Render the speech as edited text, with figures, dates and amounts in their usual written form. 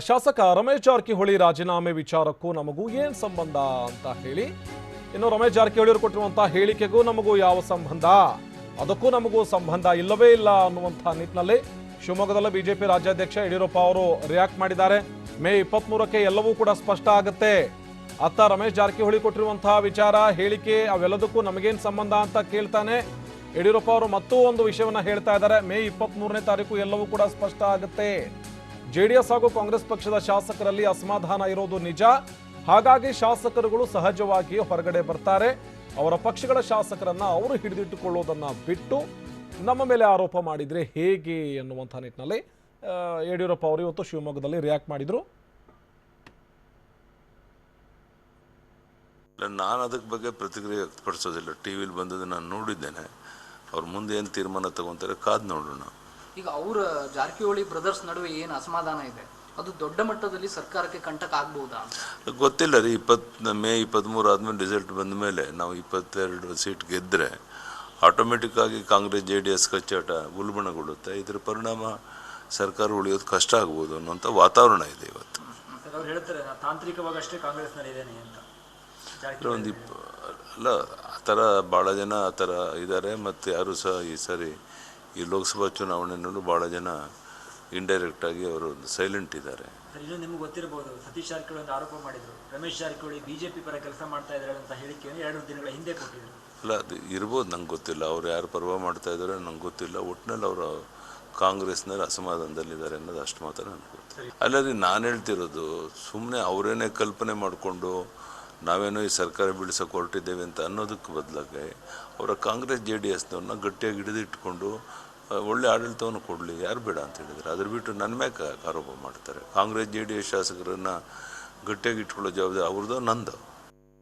ಶಾಸಕ ರಮೇಶ್ ಜಾರಕಿಹೊಳಿ ರಾಜೀನಾಮೆ ವಿಚಾರಕ್ಕೂ ನಮಗೂ ಏನ್ ಸಂಬಂಧ ಅಂತ ಹೇಳಿ ಇನ್ನು ರಮೇಶ್ ಜಾರಕಿಹೊಳಿ ಅವರು ಕೊಟ್ಟಿರುವಂತಹ ಹೇಳಿಕೆಗೂ ನಮಗೂ ಯಾವ ಸಂಬಂಧ, ಅದಕ್ಕೂ ನಮಗೂ ಸಂಬಂಧ ಇಲ್ಲವೇ ಇಲ್ಲ ಅನ್ನುವಂತಹ ನಿಟ್ಟಿನಲ್ಲಿ ಶಿವಮೊಗ್ಗದಲ್ಲಿ ಬಿಜೆಪಿ ರಾಜ್ಯಾಧ್ಯಕ್ಷ ಯಡಿಯೂರಪ್ಪ ಅವರು ರಿಯಾಕ್ಟ್ ಮಾಡಿದ್ದಾರೆ. ಮೇ 23ಕ್ಕೆ ಎಲ್ಲವೂ ಕೂಡ ಸ್ಪಷ್ಟ ಆಗುತ್ತೆ. ಅತ್ತ ರಮೇಶ್ ಜಾರಕಿಹೊಳಿ ಕೊಟ್ಟಿರುವಂತಹ ವಿಚಾರ ಹೇಳಿಕೆ ಅವೆಲ್ಲದಕ್ಕೂ ನಮಗೇನು ಸಂಬಂಧ ಅಂತ ಕೇಳ್ತಾನೆ ಯಡಿಯೂರಪ್ಪ ಅವರು ಮತ್ತೂ ಒಂದು ವಿಷಯವನ್ನ ಹೇಳ್ತಾ ಇದ್ದಾರೆ. ಮೇ 23ನೇ ತಾರೀಕು ಎಲ್ಲವೂ ಕೂಡ ಸ್ಪಷ್ಟ ಆಗುತ್ತೆ. ಜೆಡಿಎಸ್ ಹಾಗೂ ಕಾಂಗ್ರೆಸ್ ಪಕ್ಷದ ಶಾಸಕರಲ್ಲಿ ಅಸಮಾಧಾನ ಇರೋದು ನಿಜ. ಹಾಗಾಗಿ ಶಾಸಕರುಗಳು ಸಹಜವಾಗಿ ಹೊರಗಡೆ ಬರ್ತಾರೆ. ಅವರ ಪಕ್ಷಗಳ ಶಾಸಕರನ್ನ ಅವರು ಹಿಡಿದಿಟ್ಟುಕೊಳ್ಳೋದನ್ನ ಬಿಟ್ಟು ನಮ್ಮ ಮೇಲೆ ಆರೋಪ ಮಾಡಿದ್ರೆ ಹೇಗೆ ಎನ್ನುವಂಥ ನಿಟ್ಟಿನಲ್ಲಿ ಯಡಿಯೂರಪ್ಪ ಅವರು ಇವತ್ತು ಶಿವಮೊಗ್ಗದಲ್ಲಿ ರಿಯಾಕ್ಟ್ ಮಾಡಿದ್ರು. ನಾನು ಅದಕ್ಕೆ ಬಗ್ಗೆ ಪ್ರತಿಕ್ರಿಯೆ ವ್ಯಕ್ತಪಡಿಸೋದಿಲ್ಲ. ಟಿ ವಿಲಿ ಬಂದದ್ದು ನಾನು ನೋಡಿದ್ದೇನೆ. ಅವ್ರ ಮುಂದೆ ಏನು ತೀರ್ಮಾನ ತಗೊಂತಾರೆ ಕಾದು ನೋಡೋಣ. ಈಗ ಅವರ ಜಾರಕಿಹೊಳಿ ಬ್ರದರ್ಸ್ ನಡುವೆ ಏನು ಅಸಮಾಧಾನ ಇದೆ, ಅದು ದೊಡ್ಡ ಮಟ್ಟದಲ್ಲಿ ಸರ್ಕಾರಕ್ಕೆ ಕಂಟಕ ಆಗ್ಬಹುದಾ? ಗೊತ್ತಿಲ್ಲ ರೀ. ಮೇ 23 ಆದಮೇಲೆ ರಿಸಲ್ಟ್ ಬಂದ ಮೇಲೆ ನಾವು 22 ಸೀಟ್ ಗೆದ್ದರೆ ಆಟೋಮೆಟಿಕ್ ಆಗಿ ಕಾಂಗ್ರೆಸ್ JDS ಕಚ್ಚಾಟ ಉಲ್ಬಣಗೊಳ್ಳುತ್ತೆ. ಇದರ ಪರಿಣಾಮ ಸರ್ಕಾರ ಉಳಿಯೋದು ಕಷ್ಟ ಆಗ್ಬೋದು ಅನ್ನೋಂಥ ವಾತಾವರಣ ಇದೆ ಇವತ್ತು. ಅವ್ರು ಹೇಳ್ತಾರೆ ತಾಂತ್ರಿಕವಾಗಿ ಅಷ್ಟೇ ಕಾಂಗ್ರೆಸ್ನಲ್ಲಿ ಇದ್ದೇನೆ ಅಂತ. ಒಂದು ಅಲ್ಲ, ಆ ಥರ ಭಾಳ ಜನ ಆ ಥರ ಇದ್ದಾರೆ. ಮತ್ತು ಯಾರು ಸಹ ಈ ಸಾರಿ ಈ ಲೋಕಸಭಾ ಚುನಾವಣೆಯಲ್ಲೂ ಭಾಳ ಜನ ಇಂಡೈರೆಕ್ಟಾಗಿ ಅವರು ಸೈಲೆಂಟ್ ಇದ್ದಾರೆ. ಇದು ನಿಮ್ಗೆ ಗೊತ್ತಿರಬಹುದು. ಸತೀಶ್ ಜಾರಕಿಹೊಳಿ ಒಂದು ಆರೋಪ ಮಾಡಿದರು, ರಮೇಶ್ ಜಾರಕಿಹೊಳಿ BJP ಪರ ಕೆಲಸ ಮಾಡ್ತಾ ಇದ್ದಾರೆ ಅಂತ ಹೇಳಿಕೆಯನ್ನು 2 ದಿನಗಳ ಹಿಂದೆ ಕೊಟ್ಟಿದ್ರು. ಅಲ್ಲ, ಅದು ಇರ್ಬೋದು, ನಂಗೆ ಗೊತ್ತಿಲ್ಲ. ಅವ್ರು ಯಾರು ಪರ್ವ ಮಾಡ್ತಾ ಇದ್ದಾರೆ ನಂಗೆ ಗೊತ್ತಿಲ್ಲ. ಒಟ್ಟಿನಲ್ಲಿ ಅವರು ಕಾಂಗ್ರೆಸ್ನಲ್ಲಿ ಅಸಮಾಧಾನದಲ್ಲಿದ್ದಾರೆ ಅನ್ನೋದು ಅಷ್ಟು ಮಾತ್ರ ನನಗೆ ಗೊತ್ತಿಲ್ಲ. ಅಲ್ಲದೆ ನಾನು ಹೇಳ್ತಿರೋದು, ಸುಮ್ಮನೆ ಅವರೇನೇ ಕಲ್ಪನೆ ಮಾಡಿಕೊಂಡು ನಾವೇನೋ ಈ ಸರ್ಕಾರ ಬೀಳಿಸೋಕೆ ಹೊರಟಿದ್ದೇವೆ ಅಂತ ಅನ್ನೋದಕ್ಕೆ ಬದಲಾಗಿ ಅವರ ಕಾಂಗ್ರೆಸ್ JDSನವ್ರನ್ನ ಗಟ್ಟಿಯಾಗಿ ಹಿಡಿದಿಟ್ಕೊಂಡು ಒಳ್ಳೆ ಆಡಳಿತವನ್ನು ಕೊಡಲಿ, ಯಾರು ಬೇಡ ಅಂತ ಹೇಳಿದರೆ. ಅದ್ರ ಬಿಟ್ಟು ನನ್ನ ಮೇಲೆ ಆರೋಪ ಮಾಡ್ತಾರೆ. ಕಾಂಗ್ರೆಸ್ JDS ಶಾಸಕರನ್ನು ಗಟ್ಟಿಯಾಗಿ ಇಟ್ಕೊಳ್ಳೋ ಜವಾಬ್ದಾರಿ ಅವ್ರದ್ದು ನಂದು.